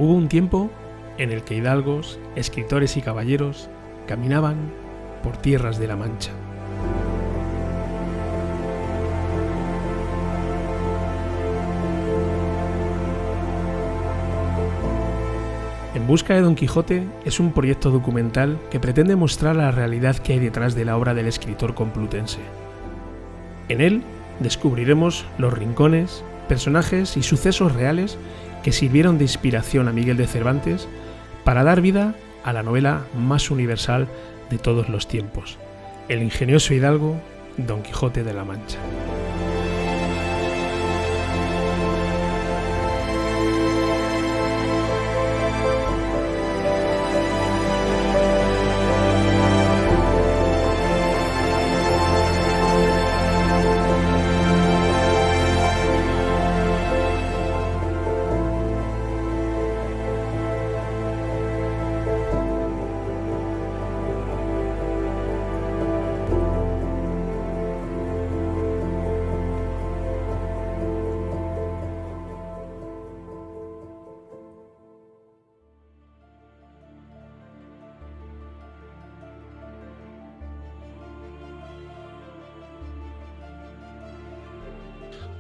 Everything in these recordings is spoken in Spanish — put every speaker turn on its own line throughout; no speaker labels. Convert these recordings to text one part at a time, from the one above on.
Hubo un tiempo en el que hidalgos, escritores y caballeros caminaban por tierras de la Mancha. En busca de Don Quijote es un proyecto documental que pretende mostrar la realidad que hay detrás de la obra del escritor complutense. En él descubriremos los rincones, personajes y sucesos reales que sirvieron de inspiración a Miguel de Cervantes para dar vida a la novela más universal de todos los tiempos, el ingenioso hidalgo Don Quijote de la Mancha.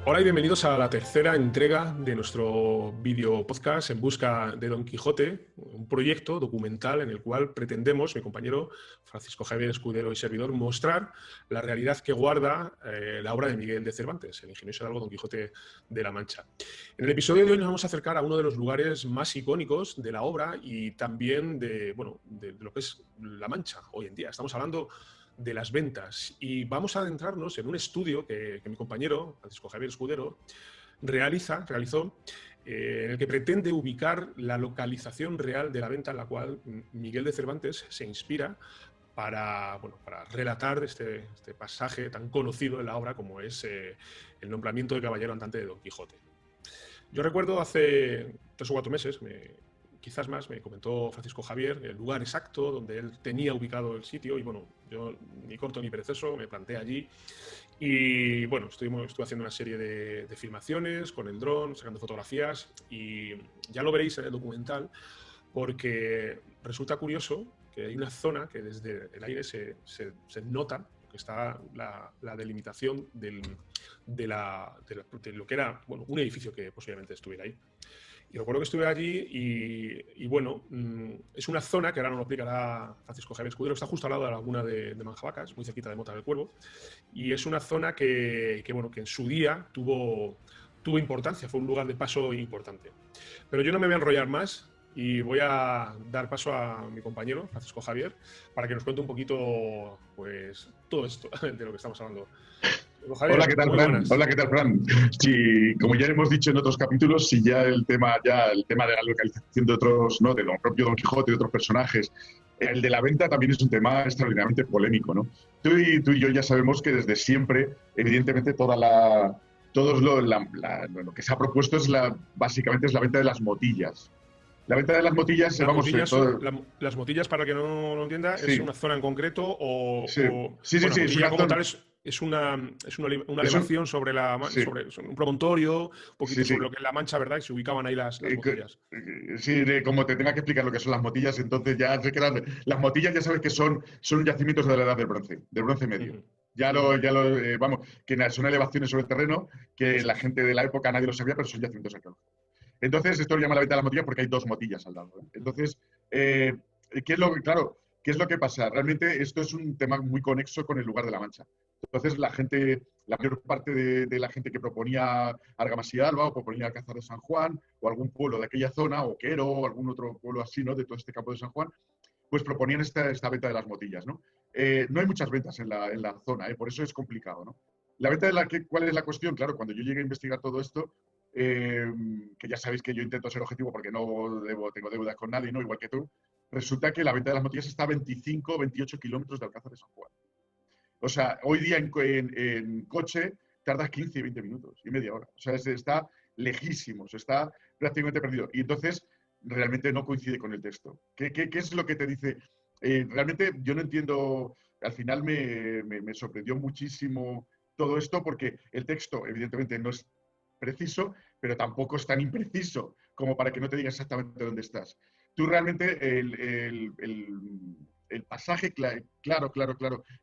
Hola y bienvenidos a la tercera entrega de nuestro vídeo podcast En busca de Don Quijote, un proyecto documental en el cual pretendemos, mi compañero Francisco Javier Escudero y servidor, mostrar la realidad que guarda la obra de Miguel de Cervantes, el ingenioso hidalgo Don Quijote de la Mancha. En el episodio de hoy nos vamos a acercar a uno de los lugares más icónicos de la obra y también de lo que es la Mancha hoy en día. Estamos hablando de las ventas y vamos a adentrarnos en un estudio que mi compañero Francisco Javier Escudero realizó en el que pretende ubicar la localización real de la venta en la cual Miguel de Cervantes se inspira para relatar este pasaje tan conocido en la obra como es el nombramiento de caballero andante de Don Quijote. Yo recuerdo hace 3 o 4 meses, quizás más, me comentó Francisco Javier el lugar exacto donde él tenía ubicado el sitio y bueno, yo ni corto ni perezoso me planté allí y bueno, estuve haciendo una serie de filmaciones con el dron, sacando fotografías y ya lo veréis en el documental porque resulta curioso que hay una zona que desde el aire se nota que está la delimitación de lo que era un edificio que posiblemente estuviera ahí. Y recuerdo que estuve allí y bueno, es una zona que ahora nos lo explicará Francisco Javier Escudero, que está justo al lado de la laguna de Manjabacas, muy cerquita de Mota del Cuervo, y es una zona que en su día tuvo importancia, fue un lugar de paso importante. Pero yo no me voy a enrollar más y voy a dar paso a mi compañero, Francisco Javier, para que nos cuente un poquito pues, todo esto de lo que estamos hablando.
Javier, hola, ¿qué tal, Fran? Buenas. Hola, ¿qué tal, Fran? Sí, como ya hemos dicho en otros capítulos, si ya el tema de la localización de otros, ¿no? De lo propio Don Quijote, de otros personajes, el de la venta también es un tema extraordinariamente polémico, ¿no? Tú y yo ya sabemos que desde siempre, evidentemente, todo lo que se ha propuesto es básicamente es la venta de las motillas. La venta de las motillas,
las motillas, para que no lo entienda, sí. ¿Es una zona en concreto o...?
Sí,
es una como zona. Tal es una elevación sobre un promontorio, un poquito sobre lo que es la Mancha, ¿verdad? Y se ubicaban ahí las motillas.
Sí, como te tenga que explicar lo que son las motillas, entonces ya se quedan... Las motillas ya sabes que son yacimientos de la edad del bronce medio. Vamos, que son elevaciones sobre el terreno que la gente de la época nadie lo sabía, pero son yacimientos arqueológicos. Entonces, esto lo llama la venta de las motillas porque hay 2 motillas al lado. Entonces, ¿qué es lo que pasa? Realmente esto es un tema muy conexo con el lugar de la Mancha. Entonces, la mayor parte de la gente que proponía Argamasí Alba o proponía Alcázar de San Juan o algún pueblo de aquella zona, o Quero o algún otro pueblo así, ¿no? De todo este campo de San Juan, pues proponían esta venta de las motillas, ¿no? No hay muchas ventas en la zona, por eso es complicado, ¿no? La venta ¿cuál es la cuestión? Claro, cuando yo llegué a investigar todo esto, que ya sabéis que yo intento ser objetivo porque no tengo deudas con nadie, ¿no? Igual que tú, resulta que la venta de las motillas está a 25 o 28 kilómetros de Alcázar de San Juan. O sea, hoy día en coche tardas 15 y 20 minutos y media hora. O sea, está lejísimos, está prácticamente perdido. Y entonces realmente no coincide con el texto. ¿Qué es lo que te dice? Realmente yo no entiendo, al final me sorprendió muchísimo todo esto porque el texto evidentemente no es preciso, pero tampoco es tan impreciso como para que no te diga exactamente dónde estás. Tú realmente el pasaje claro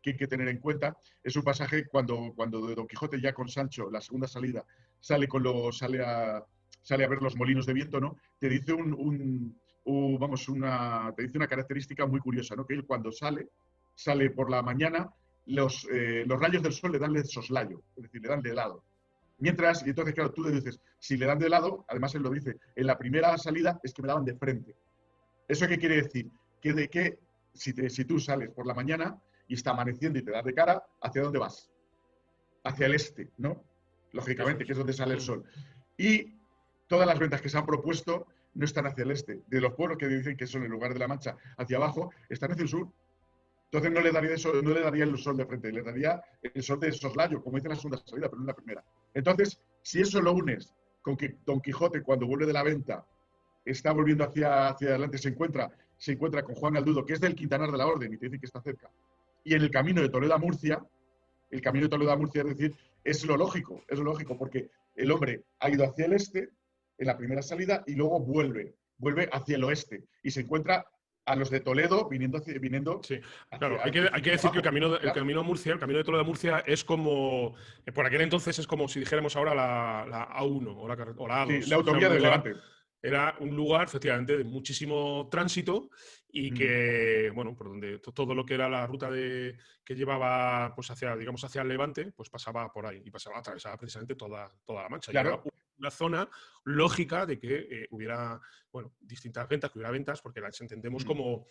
que hay que tener en cuenta es un pasaje cuando de Don Quijote ya con Sancho, la segunda salida, sale a ver los molinos de viento, ¿no? Te dice te dice una característica muy curiosa, ¿no? Que él cuando sale por la mañana, los rayos del sol le dan de soslayo, es decir, le dan de lado. Mientras, y entonces, claro, tú le dices, si le dan de lado, además él lo dice, en la primera salida es que me daban de frente. ¿Eso qué quiere decir? Que si tú sales por la mañana y está amaneciendo y te das de cara, ¿hacia dónde vas? Hacia el este, ¿no? Lógicamente, que es donde sale el sol. Y todas las ventas que se han propuesto no están hacia el este. De los pueblos que dicen que son en lugar de la Mancha hacia abajo, están hacia el sur. Entonces no le daría el sol de frente, le daría el sol de soslayo, como dice en la segunda salida, pero no en la primera. Entonces, si eso lo unes con que Don Quijote, cuando vuelve de la venta, está volviendo hacia adelante, se encuentra con Juan Galdudo, que es del Quintanar de la Orden, y te dice que está cerca. Y en el camino de Toledo a Murcia, es decir, es lo lógico, porque el hombre ha ido hacia el este en la primera salida y luego vuelve hacia el oeste y se encuentra a los de Toledo viniendo.
Sí, claro, hay que decir que el camino a Murcia, el camino de Toledo a Murcia es como, por aquel entonces es como si dijéramos ahora la A1 o la A2.
Sí, la autovía del Levante.
Era un lugar, efectivamente, de muchísimo tránsito y que, bueno, por donde todo lo que era la ruta que llevaba pues hacia el Levante, pues pasaba por ahí y atravesaba precisamente toda la Mancha.
Claro.
Y era una zona lógica de que hubiera, bueno, distintas ventas, que hubiera ventas, porque las entendemos como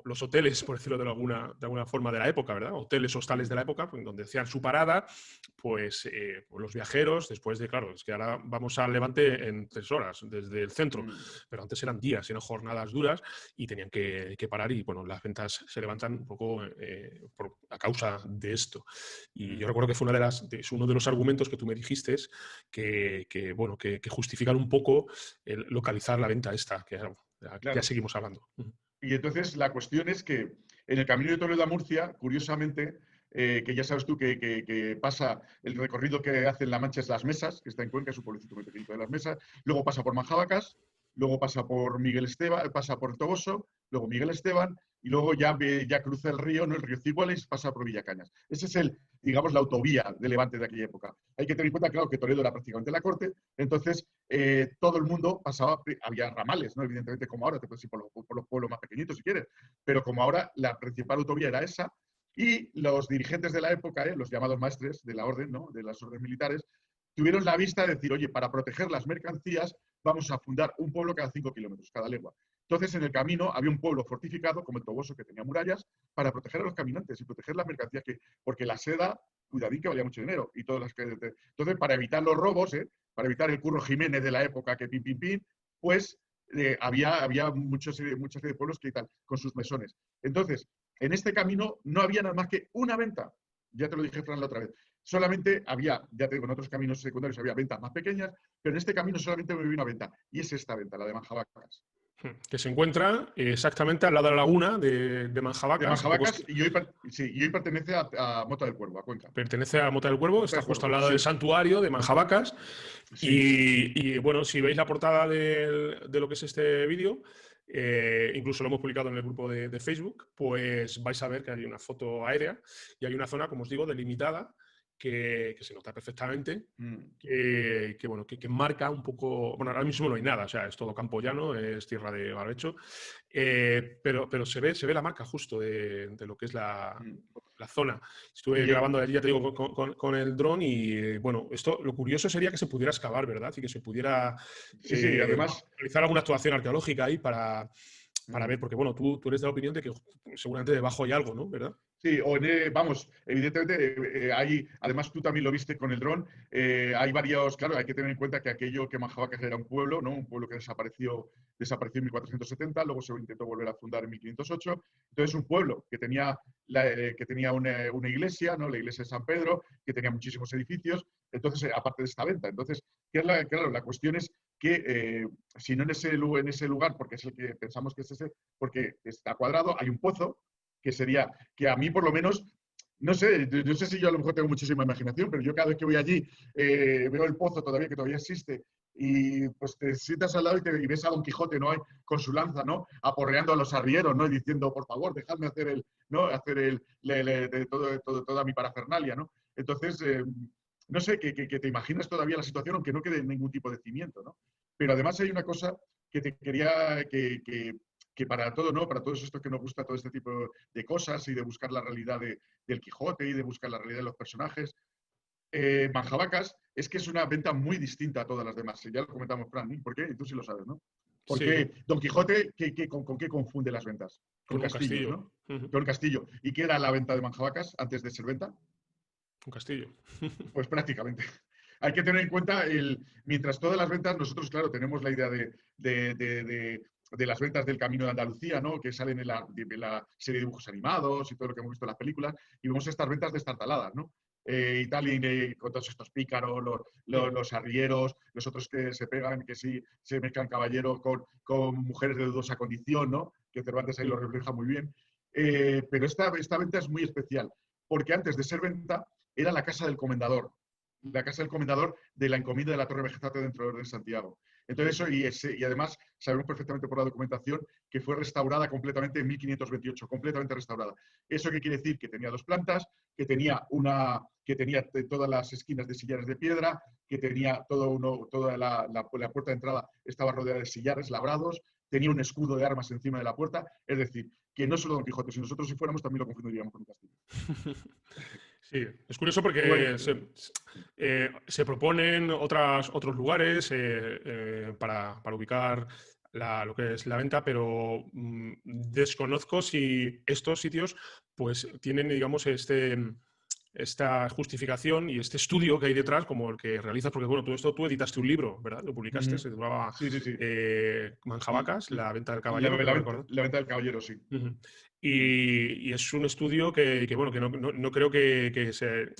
los hoteles, por decirlo de alguna forma, de la época, ¿verdad? Hoteles, hostales de la época, pues, donde hacían su parada, pues los viajeros, después de, claro, es que ahora vamos al Levante en 3 horas desde el centro, pero antes eran días, eran jornadas duras y tenían que parar y, bueno, las ventas se levantan un poco a causa de esto. Y yo recuerdo que fue uno de los argumentos que tú me dijiste que justifican un poco el localizar la venta esta, que ya seguimos hablando.
Y entonces la cuestión es que en el camino de Toledo a Murcia, curiosamente, que ya sabes tú que pasa el recorrido que hace en La Mancha es Las Mesas, que está en Cuenca, es un pueblecito muy pequeñito de Las Mesas, luego pasa por Manjabacas, luego pasa por Miguel Esteban, pasa por Toboso, luego Miguel Esteban, y luego ya cruza el río, ¿no? El río Ciguales, pasa por Villacañas. Ese es digamos, la autovía de Levante de aquella época. Hay que tener en cuenta, claro, que Toledo era prácticamente la corte, entonces todo el mundo pasaba, había ramales, ¿no? Evidentemente, como ahora, te puedes ir por los pueblos más pequeñitos si quieres, pero como ahora la principal autovía era esa, y los dirigentes de la época, los llamados maestres de la orden, ¿no? De las órdenes militares, tuvieron la vista de decir, oye, para proteger las mercancías vamos a fundar un pueblo cada 5 kilómetros, cada legua. Entonces, en el camino había un pueblo fortificado, como el Toboso, que tenía murallas, para proteger a los caminantes y proteger las mercancías, porque la seda, cuidadín, que valía mucho dinero. Y todas las que, entonces, para evitar los robos, para evitar el Curro Jiménez de la época, que pin, pues había mucha serie de pueblos que tal, con sus mesones. Entonces, en este camino no había nada más que una venta. Ya te lo dije, Fran, la otra vez. Solamente había, ya te digo, en otros caminos secundarios había ventas más pequeñas, pero en este camino solamente había una venta. Y es esta venta, la de Manjabacas.
Que se encuentra exactamente al lado de la laguna de Manjabacas.
De Manjabacas, y hoy pertenece a Mota del Cuervo, a Cuenca.
Pertenece a Mota del Cuervo, está justo al lado del santuario de Manjabacas. Sí. Y bueno, si veis la portada de lo que es este vídeo, incluso lo hemos publicado en el grupo de Facebook, pues vais a ver que hay una foto aérea y hay una zona, como os digo, delimitada, que se nota perfectamente, que marca un poco. Bueno, ahora mismo no hay nada, o sea, es todo campo llano, es tierra de barbecho, pero se ve la marca justo de lo que es la zona. Estuve grabando allí, ya te digo, con el dron y, bueno, lo curioso sería que se pudiera excavar, ¿verdad? Y que se pudiera
además
realizar alguna actuación arqueológica ahí para ver, porque, bueno, tú eres de la opinión de que seguramente debajo hay algo, ¿no? ¿Verdad?
Sí, vamos, evidentemente, además tú también lo viste con el dron, hay varios, claro, hay que tener en cuenta que aquello que Manjabacas era un pueblo, ¿no? Un pueblo que desapareció en 1470, luego se intentó volver a fundar en 1508, entonces un pueblo que tenía una iglesia, ¿no? La iglesia de San Pedro, que tenía muchísimos edificios, entonces, aparte de esta venta, entonces, claro, la cuestión es que si no en ese lugar, porque es el que pensamos que es ese, porque está cuadrado, hay un pozo, que a mí por lo menos, no sé si yo a lo mejor tengo muchísima imaginación, pero yo cada vez que voy allí veo el pozo todavía, que todavía existe, y pues te sientas al lado y ves a Don Quijote, ¿no? Con su lanza, ¿no? Aporreando a los arrieros, ¿no? Y diciendo, por favor, dejadme hacer toda mi parafernalia, ¿no? Entonces, no sé, que te imaginas todavía la situación, aunque no quede ningún tipo de cimiento, ¿no? Pero además hay una cosa que te quería, que para todo, ¿no? Para todos estos que nos gusta todo este tipo de cosas y de buscar la realidad del Quijote y de buscar la realidad de los personajes, Manjabacas es que es una venta muy distinta a todas las demás. Ya lo comentamos, Fran, ¿no? ¿Por qué? Y tú sí lo sabes, ¿no? Porque
Sí,
Don Quijote, ¿con qué confunde las ventas? Con
con un
castillos,
castillo.
¿no? Con castillo. ¿Y qué era la venta de Manjabacas antes de ser venta?
Un castillo.
Pues prácticamente. Hay que tener en cuenta, mientras todas las ventas, nosotros, claro, tenemos la idea de las ventas del Camino de Andalucía, ¿no? Que salen en la serie de dibujos animados y todo lo que hemos visto en las películas, y vemos estas ventas destartaladas, ¿no? Y tal, y con todos estos pícaros, los arrieros, los otros que se pegan, que sí se mezclan caballeros con mujeres de dudosa condición, ¿no? Que Cervantes ahí lo refleja muy bien. Pero esta venta es muy especial, porque antes de ser venta era la casa del comendador, la casa del comendador de la encomienda de la Torre Vegetate dentro del Orden de Santiago. Entonces, y además sabemos perfectamente por la documentación que fue restaurada completamente en 1528, completamente restaurada. ¿Eso qué quiere decir? Que tenía dos plantas, que tenía todas las esquinas de sillares de piedra, que tenía toda la puerta de entrada estaba rodeada de sillares labrados, tenía un escudo de armas encima de la puerta, es decir, que no solo Don Quijote, si nosotros si fuéramos también lo confundiríamos con un castillo.
Sí, es curioso
Bueno,
porque se proponen otros lugares para ubicar lo que es la venta, pero desconozco si estos sitios pues tienen, digamos, esta justificación y este estudio que hay detrás, como el que realizas, porque bueno, tú editaste un libro, ¿verdad? Lo publicaste, se titulaba
sí, sí, sí.
Manjabacas, la venta del
La,
caballero,
la
creo
venta,
recordar.
la venta del caballero, sí.
Ujú. Y es un estudio que no creo que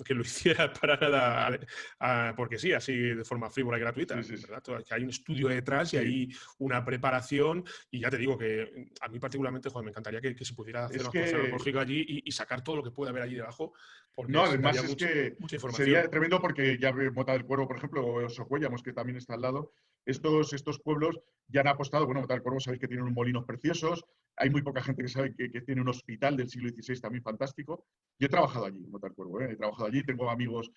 lo hiciera para nada porque sí, así de forma frívola y gratuita,
Sí, sí, sí.
¿verdad? Que hay un estudio detrás y
Sí.
hay una preparación y ya te digo que a mí particularmente, joder, me encantaría que se pudiera hacer
Es
una actuación
que
arqueológica allí y sacar todo lo que puede haber allí debajo porque
no, además
daría
es que
mucha
sería
información.
tremendo porque ya Mota del Cuervo, por ejemplo, o Socuéllamos, que también está al lado, estos pueblos ya han apostado, bueno, Mota del Cuervo sabéis que tienen unos molinos preciosos, hay muy poca gente que sabe que tiene un hospital del siglo XVI también fantástico. Yo he trabajado allí, Mota del Cuervo, he trabajado allí, tengo amigos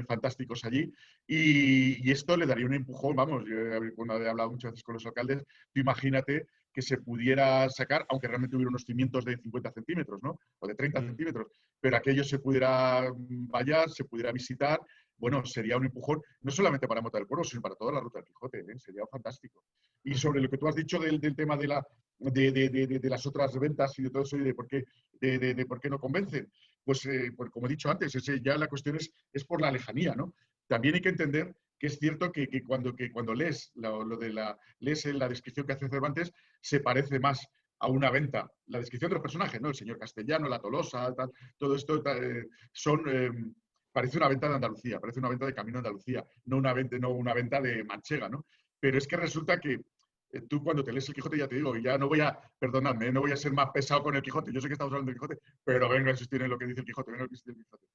fantásticos allí y esto le daría un empujón, vamos, yo cuando he hablado muchas veces con los alcaldes, tú imagínate que se pudiera sacar, aunque realmente hubiera unos cimientos de 50 centímetros, ¿no? O de 30
Mm.
centímetros, pero aquello se pudiera vallar, se pudiera visitar, bueno, sería un empujón, no solamente para Mota del Cuervo, sino para toda la ruta del Quijote, ¿eh? Sería fantástico. Y sobre lo que tú has dicho del tema de las otras ventas y de todo eso y de por qué no convencen, pues como he dicho antes, ya la cuestión es por la lejanía, ¿no? También hay que entender que es cierto que cuando lees lees la descripción que hace Cervantes, se parece más a una venta. La descripción de los personajes, ¿no? El señor Castellano, la Tolosa, tal, todo esto parece una venta de Andalucía, parece una venta de Camino de Andalucía, no una venta de Manchega, ¿no? Pero es que resulta que tú cuando te lees el Quijote, ya te digo, y ya no voy a, perdonadme, no voy a ser más pesado con el Quijote, yo sé que estamos hablando del Quijote, pero vengo a insistir en lo que dice el Quijote, vengo a insistir en el Quijote.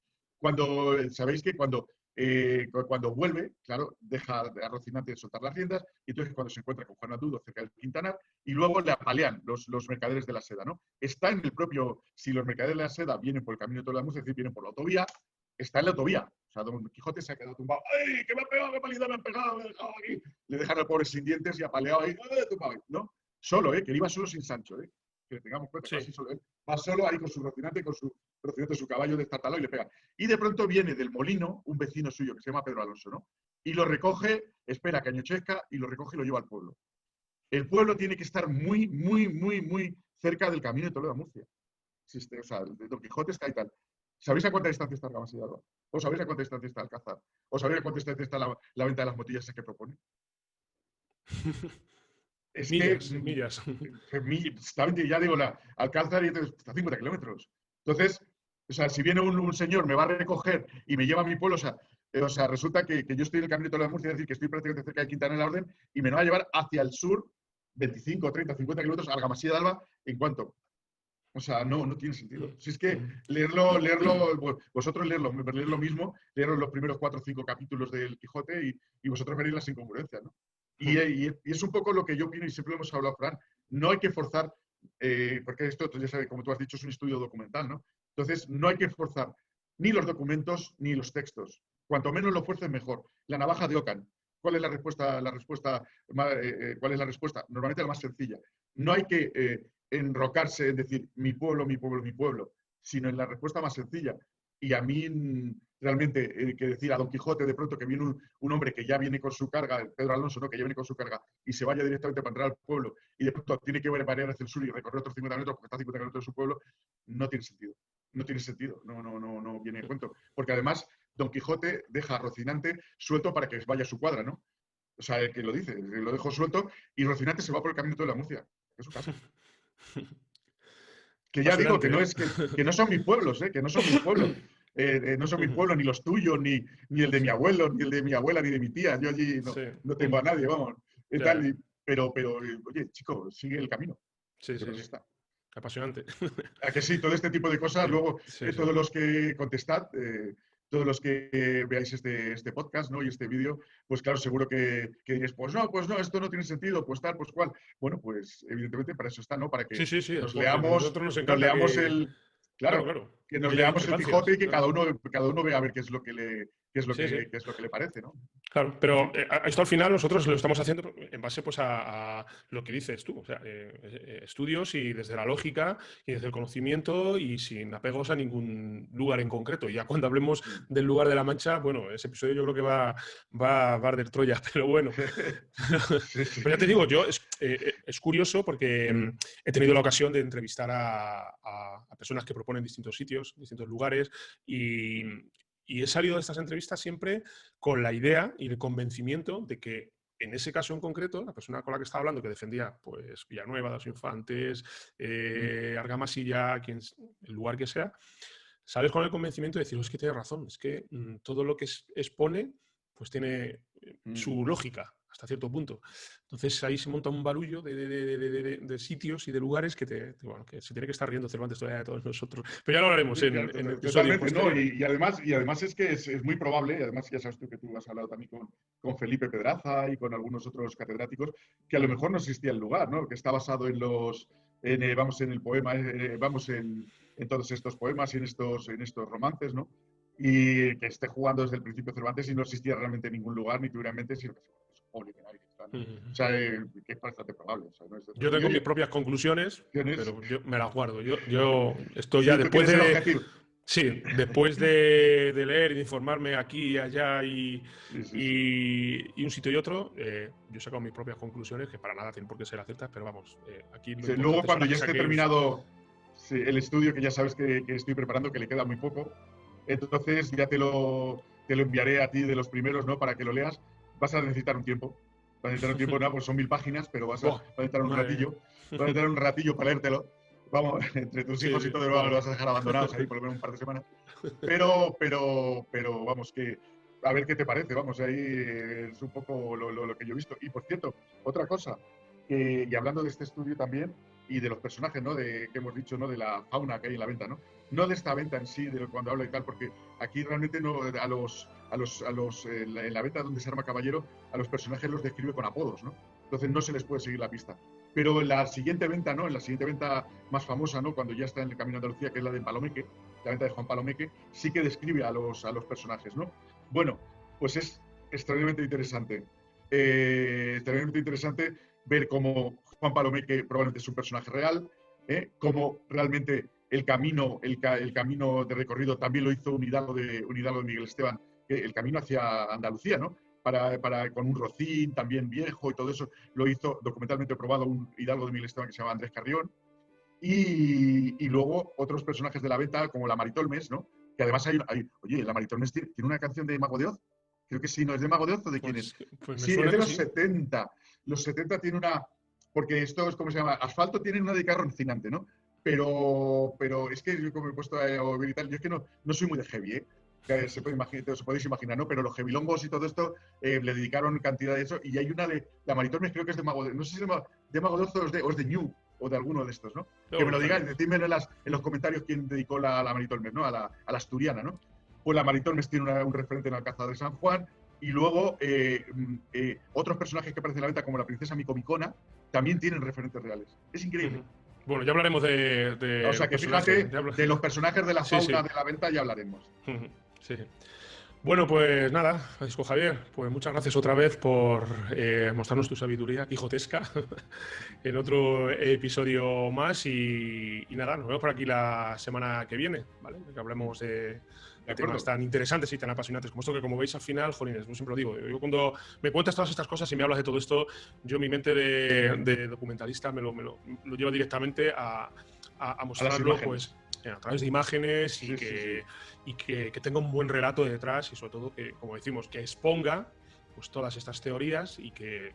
Sabéis que cuando vuelve, claro, deja a Rocinante de soltar las riendas, y entonces cuando se encuentra con Juan Adudo cerca del Quintanar, y luego le apalean los mercaderes de la seda, ¿no? Está en el propio, si los mercaderes de la seda vienen por el camino de Tordemuza, es decir, vienen por la autovía, está en la autovía. O sea, Don Quijote se ha quedado tumbado. ¡Ay, que me ha pegado, qué paliza me han pegado! Me he dejado aquí. Le dejan al pobre sin dientes y apaleado ahí, tumbado, ¿no? Solo, que él iba solo sin Sancho, que le tengamos cuenta,
Sí.
casi solo él. Va solo ahí con su Rocinante, su caballo destartalado y le pega. Y de pronto viene del molino un vecino suyo que se llama Pedro Alonso, ¿no? Y lo recoge, espera que anochezca y lo recoge y lo lleva al pueblo. El pueblo tiene que estar muy, muy, muy, muy cerca del camino de Toledo a Murcia. O sea, de Don Quijote está y tal. ¿Sabéis a cuánta distancia está Argamas y de Alba? ¿O sabéis a cuánta distancia está Alcázar? ¿O sabéis a cuánta distancia está la venta de las motillas que propone? Es que,
millas.
ya digo, Alcázar está a 50 kilómetros. Entonces, o sea, si viene un señor, me va a recoger y me lleva a mi pueblo, o sea resulta que yo estoy en el camino de Toledo de Murcia, es decir, que estoy prácticamente cerca de Quintana de la Orden, y me va a llevar hacia el sur 25, 30, 50 kilómetros a Argamasí de Alba, ¿en cuánto? O sea, no tiene sentido. Si es que leerlo, vosotros leer lo mismo, leer los primeros 4 o 5 capítulos del Quijote y vosotros veréis las incongruencias, ¿no? Y es un poco lo que yo opino y siempre lo hemos hablado, Fran. No hay que forzar, porque esto, ya sabes, como tú has dicho, es un estudio documental, ¿no? Entonces, no hay que forzar ni los documentos ni los textos. Cuanto menos lo fuerces, mejor. La navaja de Ockham. ¿Cuál es la respuesta? ¿Cuál es la respuesta? Normalmente la más sencilla. No hay que enrocarse en decir mi pueblo, mi pueblo, mi pueblo, sino en la respuesta más sencilla. Y a mí, realmente, que decir a Don Quijote de pronto que viene un hombre que ya viene con su carga, Pedro Alonso, ¿no? Que ya viene con su carga y se vaya directamente para entrar al pueblo y de pronto tiene que variar hacia el sur y recorrer otros 50 metros porque está a 50 kilómetros de su pueblo, no tiene sentido. No tiene sentido, no viene en cuento. Porque además, Don Quijote deja a Rocinante suelto para que vaya a su cuadra, ¿no? O sea, el que lo dice, lo dejó suelto y Rocinante se va por el camino de la Murcia. Es su casa. Que ya digo que no es que no son mis pueblos, que no son mis pueblos. No son mis pueblos, ni los tuyos, ni el de mi abuelo, ni el de mi abuela, ni de mi tía. Yo allí no tengo a nadie, vamos. Pero, oye, chico, sigue el camino.
Sí. Está. Apasionante.
¿A que sí? Todo este tipo de cosas, luego todos los que contestad, todos los que veáis este podcast, ¿no? Y este vídeo, pues claro, seguro que diréis, pues no, esto no tiene sentido, pues tal, pues cual. Bueno, pues evidentemente para eso está, ¿no? Para que nos leamos, el... Claro. Que nos leamos el Quijote y que cada uno vea a ver qué es lo que le parece, ¿no?
Claro, pero esto al final nosotros lo estamos haciendo en base pues a lo que dices tú, o sea, estudios y desde la lógica y desde el conocimiento y sin apegos a ningún lugar en concreto. Y ya cuando hablemos del lugar de la Mancha, bueno, ese episodio yo creo que va a arder Troya, pero bueno. Pero ya te digo, es curioso porque he tenido la ocasión de entrevistar a personas que proponen distintos sitios, distintos lugares y he salido de estas entrevistas siempre con la idea y el convencimiento de que en ese caso en concreto, la persona con la que estaba hablando, que defendía pues Villanueva, Dos Infantes, Argamasilla, el lugar que sea, sales con el convencimiento de decir, es que tienes razón, es que todo lo que expone pues tiene su lógica hasta cierto punto. Entonces ahí se monta un barullo de sitios y de lugares que se tiene que estar riendo Cervantes todavía de todos nosotros. Pero ya lo hablaremos en el episodio.
No, y además es que es muy probable, y además ya sabes tú que tú has hablado también con Felipe Pedraza y con algunos otros catedráticos, que a lo mejor no existía el lugar, ¿no? Que está basado en el poema, en todos estos poemas y en estos romances, ¿no? Y que esté jugando desde el principio Cervantes y no existía realmente ningún lugar ni tuviera en mente, sino que es obvio que nadie está, ¿no? O sea, que es bastante probable. O sea,
yo tengo mis propias conclusiones, pero yo me las guardo. Yo estoy ya después de... Sí, después de leer y de informarme aquí y allá y un sitio y otro, yo he sacado mis propias conclusiones que para nada tienen por qué ser ciertas, pero vamos, aquí...
Luego cuando ya esté terminado el estudio, que ya sabes que estoy preparando, que le queda muy poco, entonces ya te lo enviaré a ti de los primeros, ¿no? Para que lo leas. Vas a necesitar un tiempo. No, pues son 1000 páginas, pero vas a necesitar un ratillo. Vas a necesitar un ratillo para leértelo. Vamos, entre tus hijos y todo, lo vas a dejar abandonados ahí por lo menos un par de semanas. Pero vamos, que a ver qué te parece. Vamos, ahí es un poco lo que yo he visto. Y por cierto, otra cosa, y hablando de este estudio también, y de los personajes, ¿no? Que hemos dicho, ¿no? De la fauna que hay en la venta, ¿no? No de esta venta en sí, de cuando habla y tal, porque aquí realmente no, en la venta donde se arma caballero, a los personajes los describe con apodos, ¿no? Entonces no se les puede seguir la pista. Pero en la siguiente venta, ¿no? En la siguiente venta más famosa, ¿no? Cuando ya está en el Camino de Andalucía, que es la de Palomeque, la venta de Juan Palomeque, sí que describe a los personajes, ¿no? Bueno, pues es extremadamente interesante. Extremadamente interesante ver cómo Juan Palomeque probablemente es un personaje real, cómo realmente el camino de recorrido también lo hizo un hidalgo de Miguel Esteban, el camino hacia Andalucía, ¿no? Con un rocín también viejo y todo eso, lo hizo documentalmente probado un hidalgo de Miguel Esteban que se llama Andrés Carrión. Y luego otros personajes de la venta, como la Maritolmes, ¿no? Que además oye, la Maritolmes tiene una canción de Mago de Oz. Creo que sí, ¿no es de Mago de Oz o de quién es?
Pues
sí, es de los 70. Los 70 tiene una... Porque esto es, ¿cómo se llama? Asfalto tiene una de Rocinante, ¿no? Pero es que yo como he puesto a ver y tal, yo es que no soy muy de heavy, ¿eh? Os podéis imaginar, ¿no? Pero los heavylongos y todo esto le dedicaron cantidad de eso. Y hay una de la Maritolmes, creo que es de Mago de... No sé si es de Mago de Oz o es de New. o de alguno de estos, ¿no?
No,
que me lo
claro.
digáis, decídme en los comentarios quién dedicó la Maritón Mes, ¿no? A la asturiana, ¿no? Pues la Maritón Mes tiene un referente en el Alcázar de San Juan, y luego otros personajes que aparecen en la venta, como la princesa Micomicona, también tienen referentes reales. Es increíble.
Bueno, ya hablaremos de
O sea que fíjate, de los personajes de la
Sí,
fauna
sí.
de la venta ya hablaremos.
Sí. Bueno, pues nada, Francisco Javier, pues muchas gracias otra vez por mostrarnos tu sabiduría quijotesca en otro episodio más y nada, nos vemos por aquí la semana que viene, ¿vale? Que hablemos de temas tan interesantes y tan apasionantes como esto, que como veis al final, jolines, yo siempre lo digo, yo cuando me cuentas todas estas cosas y me hablas de todo esto, yo mi mente de documentalista me lo lleva directamente a mostrarlo pues a través de imágenes y que tenga un buen relato detrás y sobre todo que, como decimos, que exponga pues todas estas teorías y que,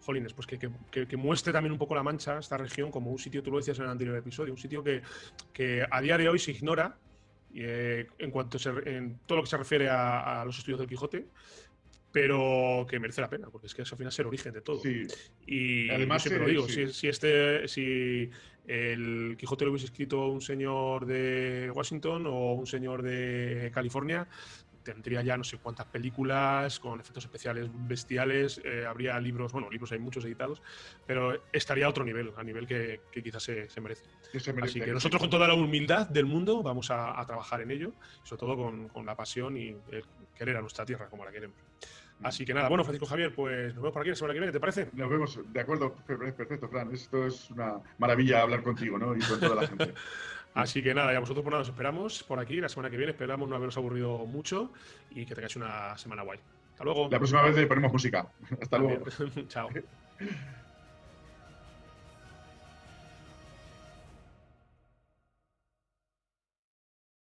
jolines, pues que muestre también un poco La Mancha, esta región, como un sitio, tú lo decías en el anterior episodio, un sitio que a día de hoy se ignora en todo lo que se refiere a los estudios del Quijote, pero que merece la pena, porque es que es al final es el origen de todo.
Sí.
Y
además,
yo siempre lo digo, si el Quijote lo hubiese escrito un señor de Washington o un señor de California, tendría ya no sé cuántas películas con efectos especiales bestiales, habría libros, bueno, libros hay muchos editados, pero estaría a otro nivel, a nivel que quizás se merece. Así que nosotros con toda la humildad del mundo vamos a trabajar en ello, sobre todo con la pasión y el querer a nuestra tierra como la queremos. Así que nada, bueno, Francisco Javier, pues nos vemos por aquí la semana que viene, ¿te parece?
Nos vemos, de acuerdo, perfecto, Fran. Esto es una maravilla hablar contigo, ¿no? Y con toda la gente.
Así que nada, ya vosotros por nada os esperamos por aquí la semana que viene, esperamos no haberos aburrido mucho y que tengáis una semana guay. Hasta luego.
La próxima vez le ponemos música. Hasta luego.
Chao.